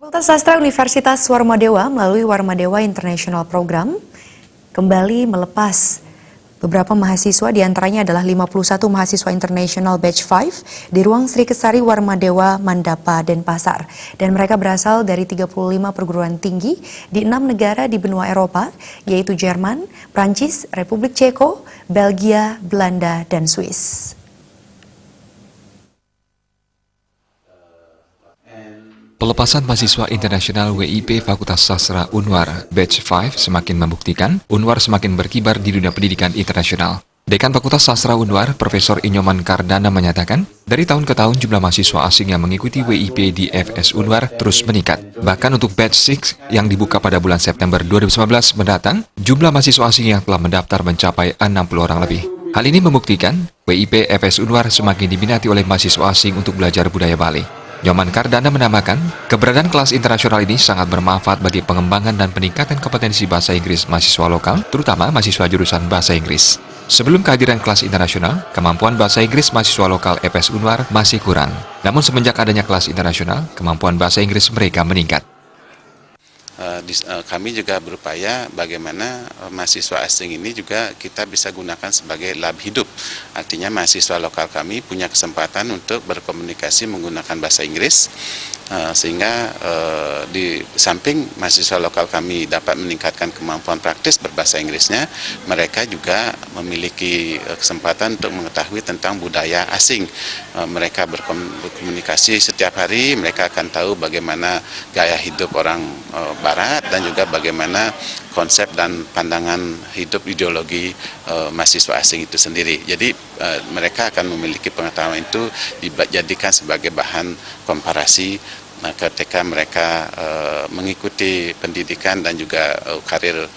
Fakultas Sastra Universitas Warmadewa melalui Warmadewa International Program kembali melepas beberapa mahasiswa, diantaranya adalah 51 mahasiswa international batch 5 di ruang Sri Kesari Warmadewa Mandapa Denpasar. Dan mereka berasal dari 35 perguruan tinggi di 6 negara di benua Eropa, yaitu Jerman, Prancis, Republik Ceko, Belgia, Belanda, dan Swiss. Pelepasan mahasiswa internasional WIP Fakultas Sastra Unwar Batch 5 semakin membuktikan Unwar semakin berkibar di dunia pendidikan internasional. Dekan Fakultas Sastra Unwar, Profesor Inyoman Kardana menyatakan, dari tahun ke tahun jumlah mahasiswa asing yang mengikuti WIP di FS Unwar terus meningkat. Bahkan untuk Batch 6 yang dibuka pada bulan September 2019 mendatang, jumlah mahasiswa asing yang telah mendaftar mencapai 60 orang lebih. Hal ini membuktikan WIP FS Unwar semakin diminati oleh mahasiswa asing untuk belajar budaya Bali. Nyoman Kardana menambahkan, keberadaan kelas internasional ini sangat bermanfaat bagi pengembangan dan peningkatan kompetensi bahasa Inggris mahasiswa lokal, terutama mahasiswa jurusan bahasa Inggris. Sebelum kehadiran kelas internasional, kemampuan bahasa Inggris mahasiswa lokal FS Unwar masih kurang. Namun semenjak adanya kelas internasional, kemampuan bahasa Inggris mereka meningkat. Kami juga berupaya bagaimana mahasiswa asing ini juga kita bisa gunakan sebagai lab hidup. Artinya mahasiswa lokal kami punya kesempatan untuk berkomunikasi menggunakan bahasa Inggris, sehingga di samping mahasiswa lokal kami dapat meningkatkan kemampuan praktis berbahasa Inggrisnya, mereka juga memiliki kesempatan untuk mengetahui tentang budaya asing. Mereka berkomunikasi setiap hari, mereka akan tahu bagaimana gaya hidup orang Barat dan juga bagaimana konsep dan pandangan hidup ideologi mahasiswa asing itu sendiri. Jadi mereka akan memiliki pengetahuan itu dijadikan sebagai bahan komparasi ketika mereka mengikuti pendidikan dan juga karir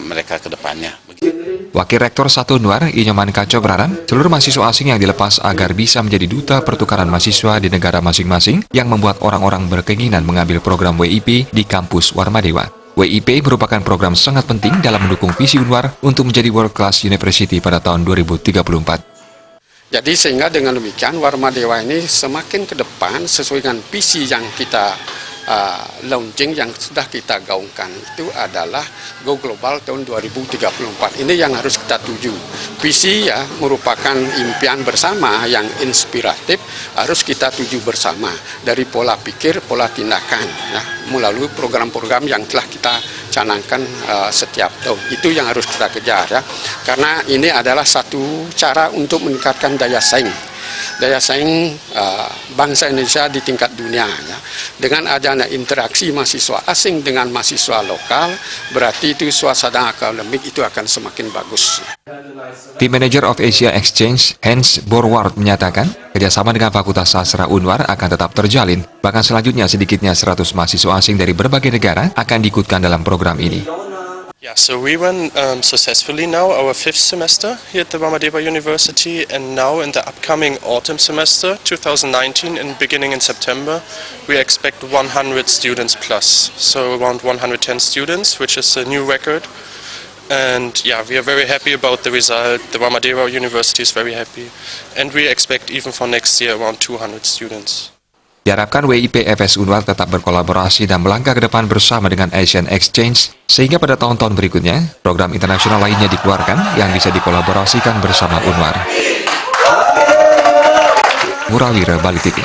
mereka ke depannya. Wakil Rektor 1 Unwar, Inyoman Kaco berharap seluruh mahasiswa asing yang dilepas agar bisa menjadi duta pertukaran mahasiswa di negara masing-masing yang membuat orang-orang berkeinginan mengambil program WIP di kampus Warmadewa. WIP merupakan program sangat penting dalam mendukung visi Unwar untuk menjadi World Class University pada tahun 2034. Jadi sehingga dengan demikian Warmadewa ini semakin ke depan sesuai dengan visi yang kita launching, yang sudah kita gaungkan itu adalah Go Global tahun 2034. Ini yang harus kita tuju. Visi ya merupakan impian bersama yang inspiratif, harus kita tuju bersama dari pola pikir, pola tindakan ya, melalui program-program yang telah kita canangkan setiap tahun. Itu yang harus kita kejar ya. Karena ini adalah satu cara untuk meningkatkan daya saing bangsa Indonesia di tingkat dunia ya. Dengan adanya interaksi mahasiswa asing dengan mahasiswa lokal, berarti itu suasana akademik itu akan semakin bagus. Tim Manager of Asia Exchange, Hans Borward, menyatakan kerjasama dengan Fakultas Sastra Unwar akan tetap terjalin. Bahkan selanjutnya sedikitnya 100 mahasiswa asing dari berbagai negara akan diikutkan dalam program ini. Yeah, so we run successfully now our 5th semester here at the Warmadewa University, and now in the upcoming autumn semester 2019 and beginning in September we expect 100 students plus, so around 110 students, which is a new record. And yeah, we are very happy about the result. The Warmadewa University is very happy, and we expect even for next year around 200 students. Diharapkan WIP FS Unwar tetap berkolaborasi dan melangkah ke depan bersama dengan Asian Exchange, sehingga pada tahun-tahun berikutnya, program internasional lainnya dikeluarkan yang bisa dikolaborasikan bersama Unwar. Murawira, Bali TV.